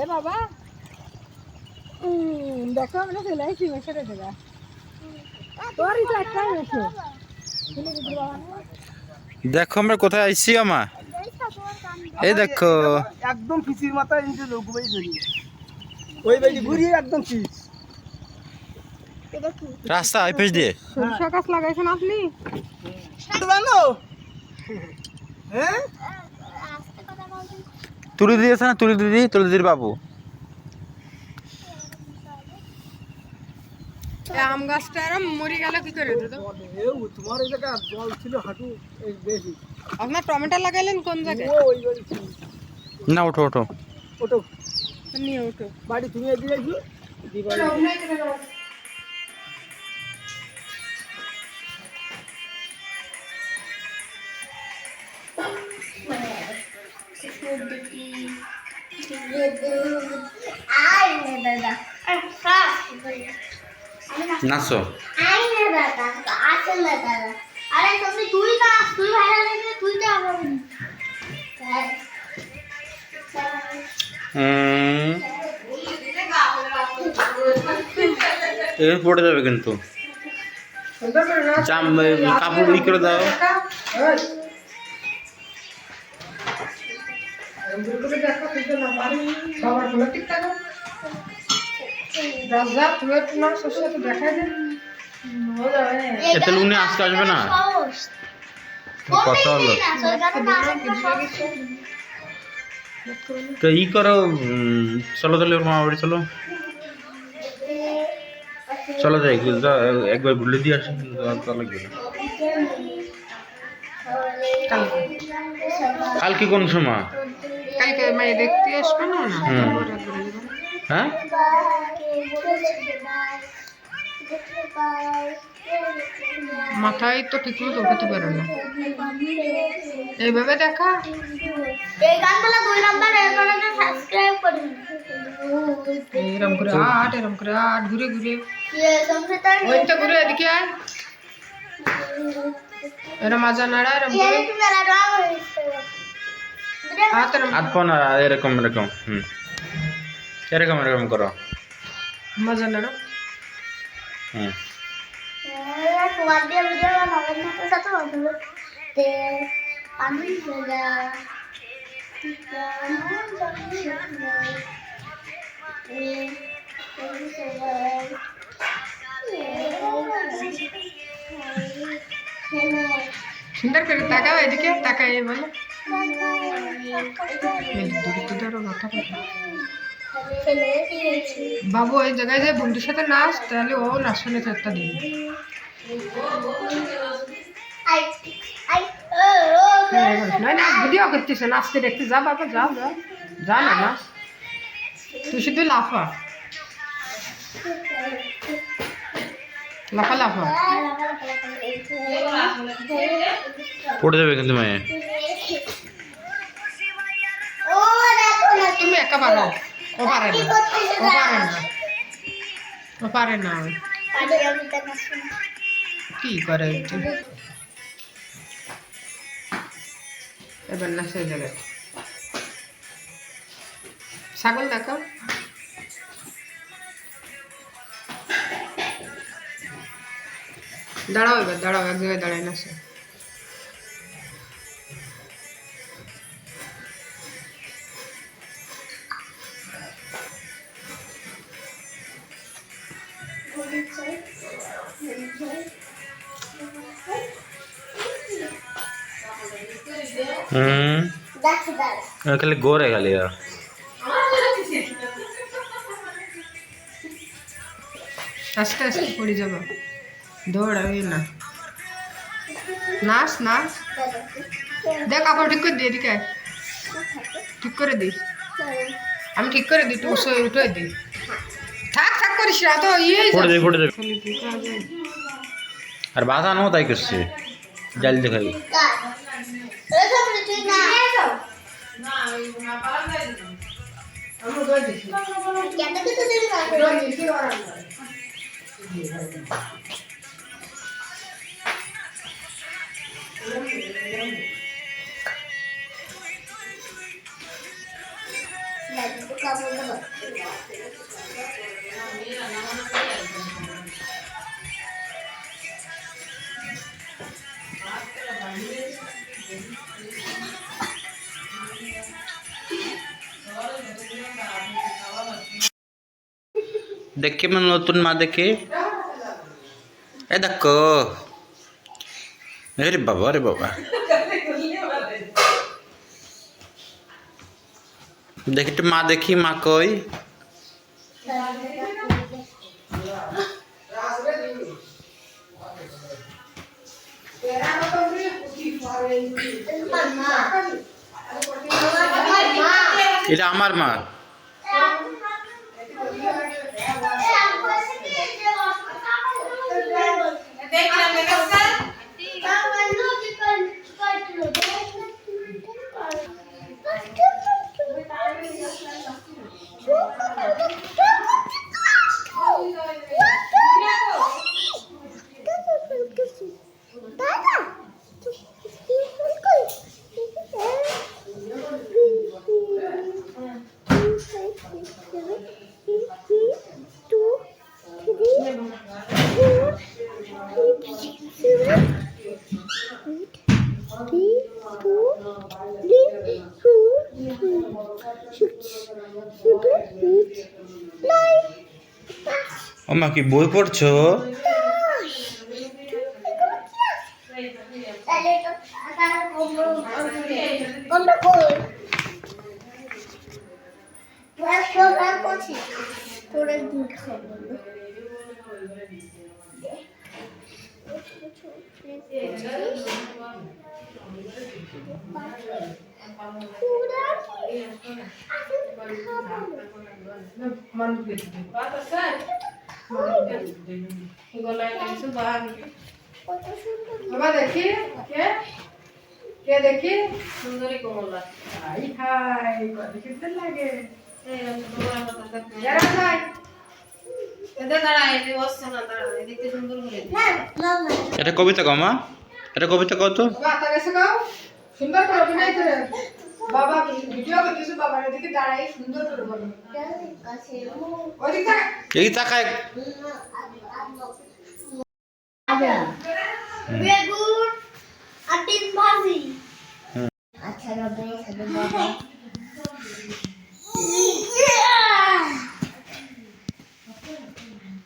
এ বাবা দেখো আমরা চলে আসি মেশে দেখা তোরই তো একটা মেশে দেখো আমরা কোথায় আইছি আমা, এই দেখো একদম পিসির মাথায় নিচে লোক বাই ধরি ওই বাড়ি ঘুরিয়ে একদম পিস রাস্তা এই পেজ দিয়ে সরষা গাছ লাগাইছেন আপনি? জানো হ্যাঁ তুলে দিয়েছে না, তুলে দিদি, তুলে দিদির বাবু। আম গাছটা আর মরে গেল কি করে দাদা? তোমার এই জায়গা জল ছিল হাঁটু বেশি। আপনার টমেটো লাগাইলেন কোন জায়গায়? ওই বাড়ি ছিল। না ওঠো ওঠো ওটো নিয়ে ওঠো বাড়ি তুমি এদিকে আসো দিবাড়ি নাচো। এখানে পড়ে যাবে কিন্তু সুন্দর করে নাচ। জাম কাপড় ই করে দাও দেখা, ওই। এমনি করে দেখো, তুই তো না পারিস। বাবার কোলে ঠিক থাকো। রাজা, তুই একটু নাচ, ওর সাথে দেখাই দে। এতে উনি আজকে আসবে না কথা হলো তো ই করো চলো তাহলে ওর মামা বাড়ি চলো চলো যাই একবার ঘুরলে দিয়ে আসি তো লাগবে না কালকে কোন সময় কালকে মেয়ে দেখতে আসবে না না? হুম। হ্যাঁ মাথায় তো ঠিক মতো উঠাতে পারে না। এইভাবে দেখা। এই গানগুলো 2 নাম্বার এরপরে সাবস্ক্রাইব করুন এরম করে আট ঘুরে ঘুরে সংস্কৃতার ওইটা ঘুরে এদিকে আয়। এরম মাজা নাড়া এরম করে হাত এরম হাত পা না এরকম এরকম এরকম এরকম করো মাজা নাড়া। হুম তোমার দিয়ে ভিডিও বানাবেন না তো সাথে বানাবো তে আমি বলা সুন্দর করে তাকাও এদিকে, তাকাই বলো ধরো মাথা কথা। বাবু এই জায়গায় যে বন্ধুর সাথে নাচ, তাহলে ও নাচনে একটা দিন। নয় না ভিডিও করতেছে, নাচতে দেখতে যা বাবা, যা যা যা না নাচ, তুই শুধু লাফা লাফা লাফা। পড়ে যাবে কিন্তু মেয়ে তুমি একা পারো, ও পারে না, ও পারে না, ও পারে না। কি করে একটু এবার না সেই জায়গায় ছাগল দেখো। দাঁড়াও এবার, দাঁড়াও এক জায়গায় দাঁড়ায় না সে। খালি গোরে খালি আস্তে আস্তে পড়ে যাবো, দৌড়াবি না, নাচ নাচ। দেখ কাপড় ঠিক করে দিই, এদিকে আয়। ঠিক করে দিই, আমি ঠিক করে দিই, তুই উঠে দিই। থাক থাক করিস না তো, পড়ে যাবে পড়ে যাবে আর বাধা নো তাই করছে জাল দেখাই দেখে মানে নতুন মা দেখে এ দেখো আরে বাবা দেখি একটু মা দেখি মা কই এটা আমার মা 3, 2, 3, 4, 6, 7, 8, 9. ওমা কি বই পড়ছো? কোনটা কই? প্রোগ্রাম করছি তোরে দুধ খাবো কত সুন্দর বাবা দেখি কে কে দেখি সুন্দরী কমলা আই হাই কত সুন্দর লাগে যারা যাই এদের দাঁড়া এটি বসছে না দাঁড়া এদিকে সুন্দর করে না না না এটা কবিতা কও মা, এটা কবিতা কও তো। বাবা আতা গেছে গাও সুন্দর করে অভিনয় করে বাবা ভিডিও করতেছে বাবার এদিকে দাঁড়াই সুন্দর করে বলো কাছে ওদিক থেকে এই তাকায়। বেগুন আর ডিম ভাজি আচ্ছা রবে সাথে বাবা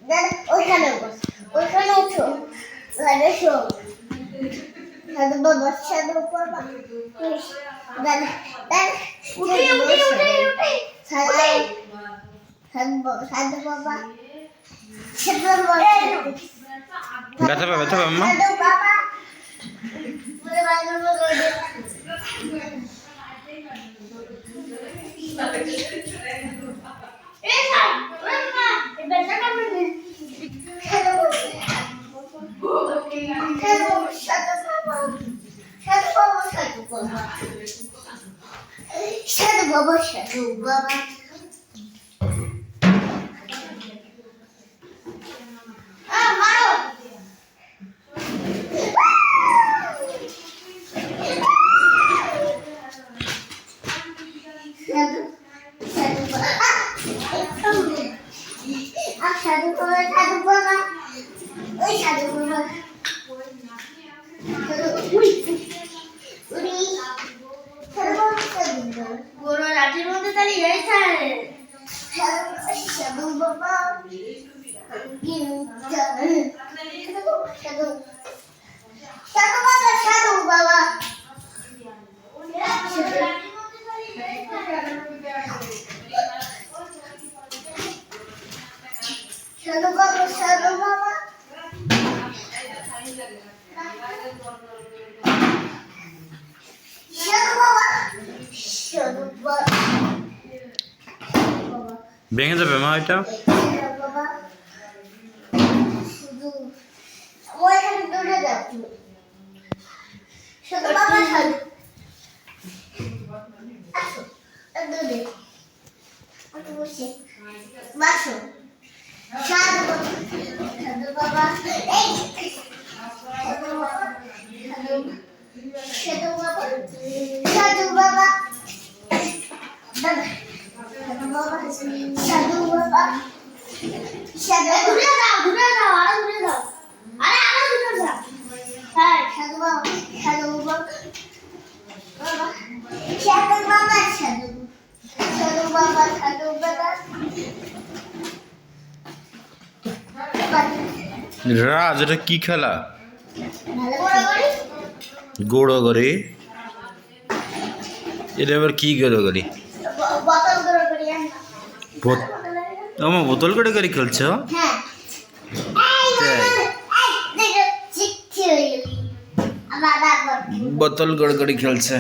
দাদা ওইখানে বস ওইখানে উঠো দাদা শো সাথে বাবা সাথে বাবা দাদা দাদা উঠে উঠে উঠে উঠে সাথে সাথে বাবা সাথে বাবা ব্যথা পাবে মা। সাথে বাবা বলে বাইরে বলে সাধু বাবা ওই সাধু বাবা বড় রাতের মধ্যে তাহলে এই সাধু বাবা সাধু বাবা সাধু বাবা সাধু বাবা সাধু বাবা ভেঙে যাবে মা এটা। বাবা শুধু ওইখানে দৌড়ে যাও সাধু বাবা সাধু আসো দৌড়ে একটু বসে বাসো সাধু বাবা এই সাধু বাবা সাধু বাবা সাধু বাবা দাদা সাধু বাবা সাধু বাবা সাধু ঘুরে যাও আরো ঘুরে যাও আরে ঘুরে যাও হ্যাঁ সাধু বাবা সাধু বাবা সাধু বাবা সাধু সাধু বাবা সাধু বাবা রাজ এটা কি খেলা? ভালো গৌড়গড়ি। এটা আবার কি গৌড়গড়ি? বোতল করে করি আমার বোতল করে করে খেলছ? হ্যাঁ বোতল করে করে খেলছে।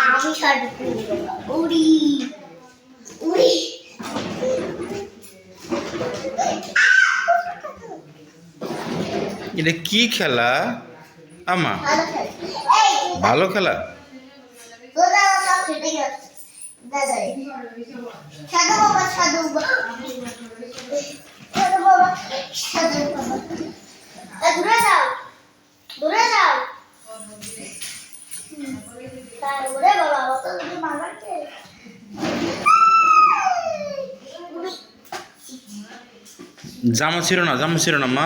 আমি ছাড় উড়ি উড়ি এটা কি খেলা? আমা ভালো খেলে এই ভালো খেলা তোরা সব খেতে গেছে দাদা সাধু বাবা সাধু বাবা সাধু বাবা সাধু বাবা দূরে যাও তারপরে বাবা অত যদি মারতে জামা ছিল না মা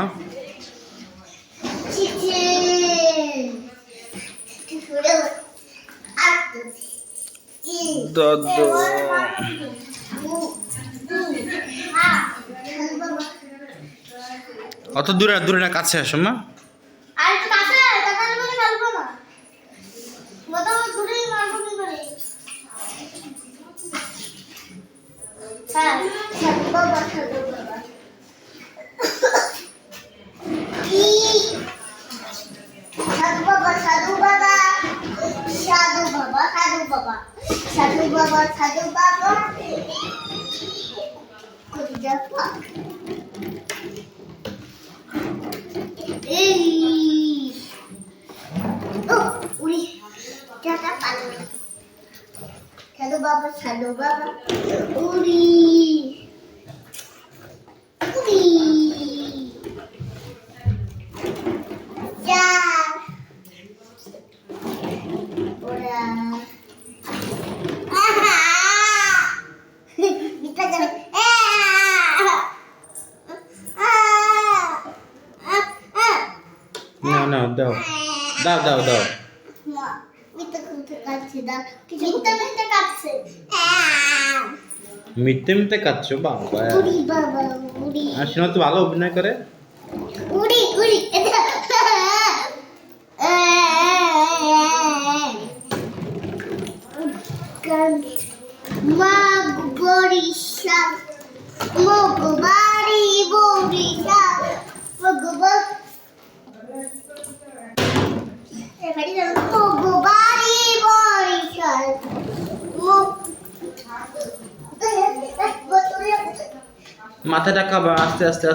দাদা অত দূরে না কাছে আসো মা আর একটু কাছে তাহলে বলে খেলবো না মোটামুটি দূরেই মারবো কি করে হ্যাঁ সাধু বাবা সাধু বাবা সাধু বাবা সাধু বাবা সাধু বাবা সাধু বাবা সাধু বাবা সাধু বাবা কোথায় যাবো এই ও উড়ি টাটা পালো সাধু বাবা উড়ি উড়ি যা ওরা আহা বিটা যাবে না দাও মিথ্যে কাটছে দাও মিথ্যে কাটছে মিথ্যে কাচ্ছো বাবা উড়ি বাবা উড়ি আর শোনা তো ভালো অভিনয় করে উড়ি মাগ বরিশাল মগবাড়ি বরিশাল মগবাড়ি বরিশাল মাথা টাকাবা আস্তে আস্তে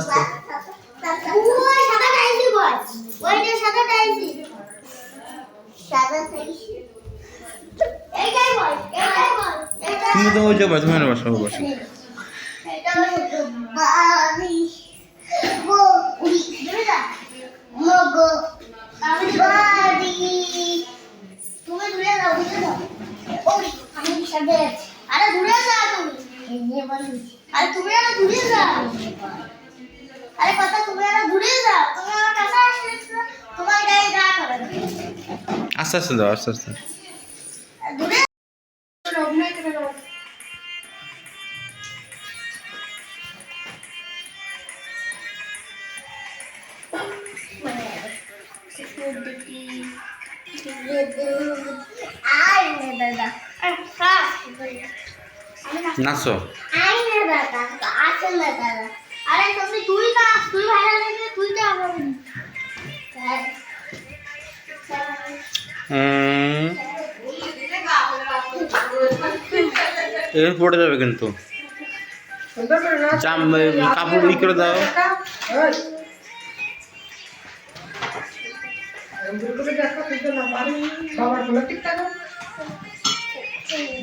তুমি তো ওই যাবে তুমি বসো আরে দূরে যাও তুমি আরে কথা তুমি দূরে যাও তুমি আমার কাছে আসলে তোমার গায়ে গা করে আস্তে দাও দূরে অভিনয় করে দাও নাচো আরে তুমি তুই নাচ তুই ভাইরাল হয়ে তুই তো আমার এর পড়ে যাবে কিন্তু সুন্দর করে নাচ কাপড় করে দাও দেখা তুই তো না পারি বাবার বলে ঠিক থাকো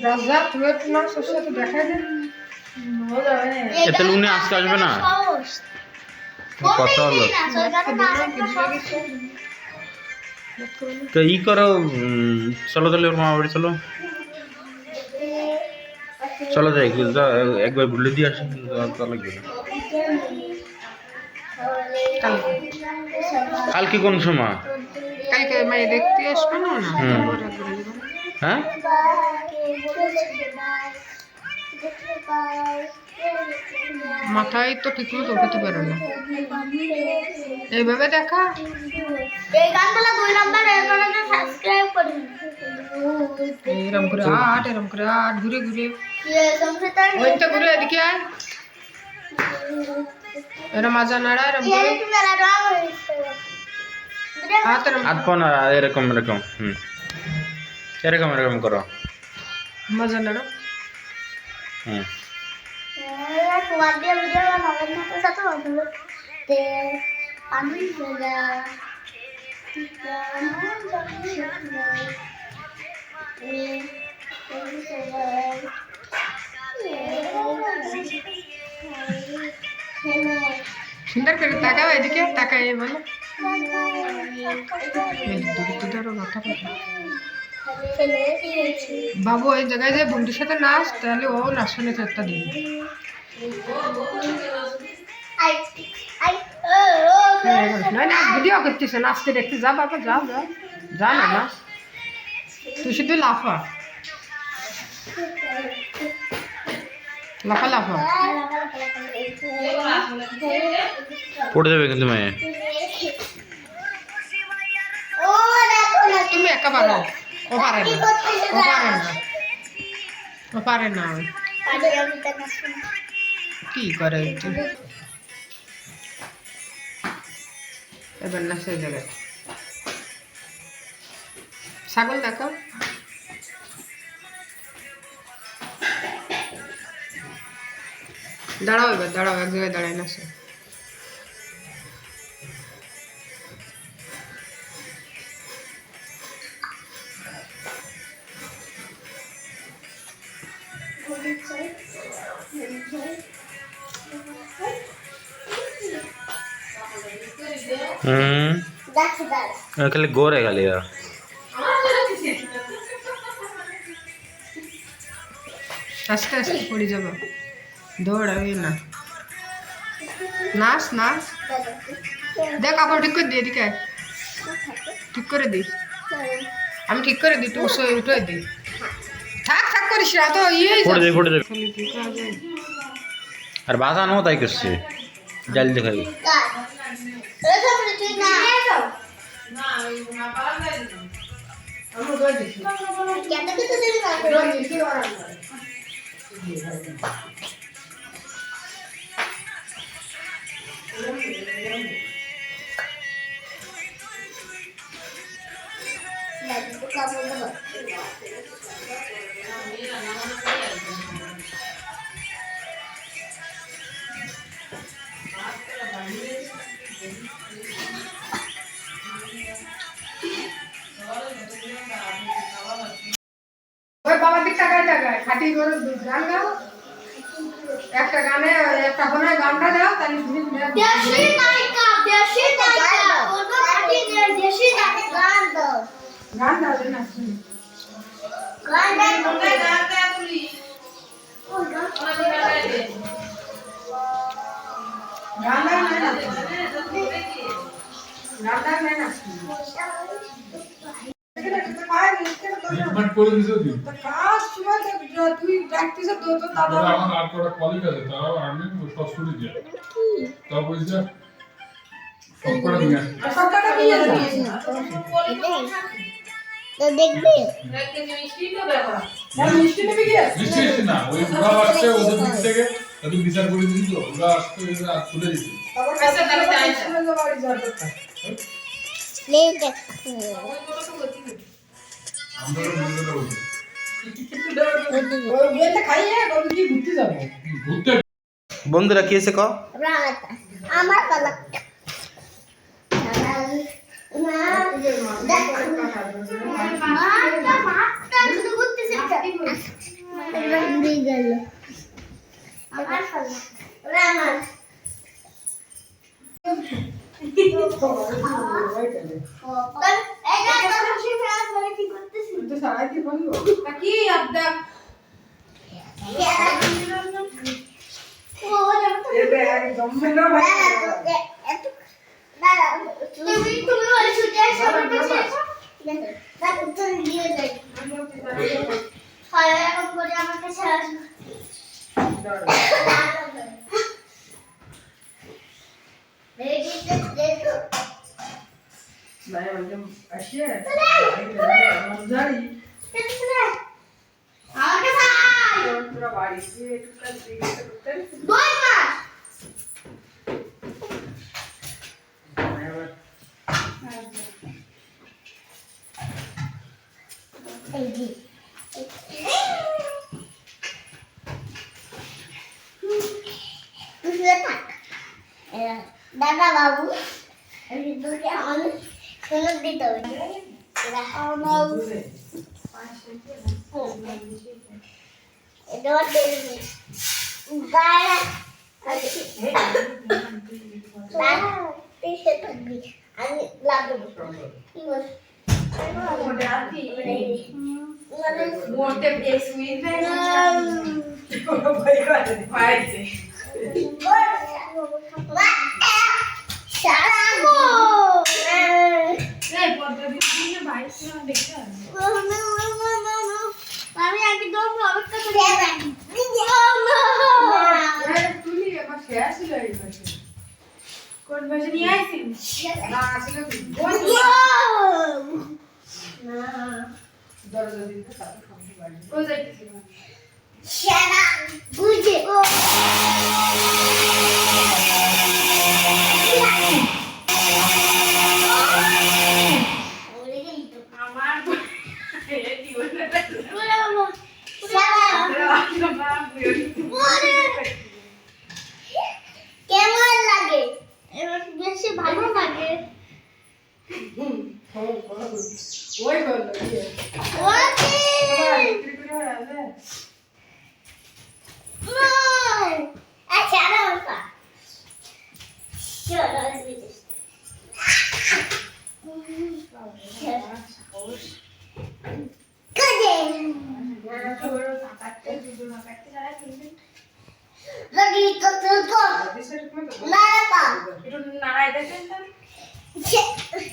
রাজা তুই একটু নাচ ওর সাথে দেখাই দে এতে উনি আজকে আসবে না কথা হলো তো ই করো চলো ওর মা বাড়ি চলো যাই একবার বলে দিয়ে আসি লাগবে কালকে কোন সময় কালকে মেয়ে দেখতে আসবে না হ্যাঁ মাথায় তো ঠিক মতো উঠতে পারে না এইভাবে দেখা এই গানগুলো 2 নাম্বার এরপরে সাবস্ক্রাইব করুন এরম করে আট ঘুরে সংস্কৃতার ওইটা ঘুরে এদিকে আয় এরম মাজা নাড়া এরম করে মেলা রং হাত এরম হাত পা না এরকম এরকম করো মাজা নাড়া তোমার দিয়ে ভিডিও বানাবো না তো সাথে বলবো তে আমি সুন্দর করে তাকাও এদিকে, তাকাই বলো ধরো মাথা বাবু ওই জায়গায় যে বন্ধুর সাথে নাচ, তাহলে ও নাচনে একটা দিন না ভিডিও করতেছে, নাচতে দেখতে যা বাবা, যা যা যা না নাচ, তুই শুধু লাফা লাফা লাফা, পড়ে যাবে কিন্তু মেয়ে। তুমি একা পারো, ও পারে না, ও পারে না, ও পারে না, কি করে এবার না সেই জায়গায় ছাগল দেখো, দাঁড়াও এবার, দাঁড়াও এক জায়গায় দাঁড়ায় না সে, খালি গোরে খালি আস্তে আস্তে পড়ে যাবো, দৌড়াবি না, নাচ নাচ, দেখ কাপড় ঠিক করে দিই, এদিকে ঠিক করে দিই, আমি ঠিক করে দিই, তুই উঠে দিই, থাক থাক করিস না তো, পড়ে যাবে পড়ে যাবে। আর বাজানো তাই করছে, জাল দেখাই ওই বাবার দিক টাকায় টাকায় খাটি করে গান গাও, একটা গানে একটা ফোনে গানটা দাও, তাহলে শুনি গান দাও না শুনি গান দাও না গান দাও না মিটমাট করে দিছো তুই কাজ সময় তুই প্র্যাকটিসে তো দাদা তারপরে আমার আর কটা কলিগ আছে, তারাও আমি সব শুনে যায়, তাও বলছে সব করে নিয়ে আসছে। সবটা নিয়ে যা, দেখবি মিষ্টি নেবে কি নিশ্চয়ই নিশ্চয়ই না, ওই ওরা আসছে ওদের দিক থেকে তাদের বিচার করে দিবি, তো ওরা আসছে এরা তুলে দিবি। তারপর কাছে তাহলে তাই বাড়ি যাবে, আমরা মন্দিরে বলছি ওই গেলে খাইয়ে কবে কি ঘুরতে যাবো, ঘুরতে বন্ধুরা কি এসে ক আমার পালা তো সারাই কি বলবো কি আবদা এটা একদম মেলা ভাই নাই একদম আসিয়ে মজারি পুরো বাড়ি দিয়ে টুকটাক দিয়ে করতে দাদা বাবু আমি তোকে অনেক শুনে দিতে হবে এটা গায়ে থাকবি আমি লাগবো মোটে বেসুই আমি একদম অপেক্ষা করে তুলি আমার শেষ ছিল এই পাশে কোন ভাষা নিয়ে আইছিস না আসলে দরজা দিতে তাতে খামতে পারি কই যাইছিস সারা বুঝে আমার কেমন লাগে এবার বেশি ভালো লাগে ওই বললো আচ্ছা না চলো Lagi tutup. Nada. একটু নাড়াই দেখেন Cek.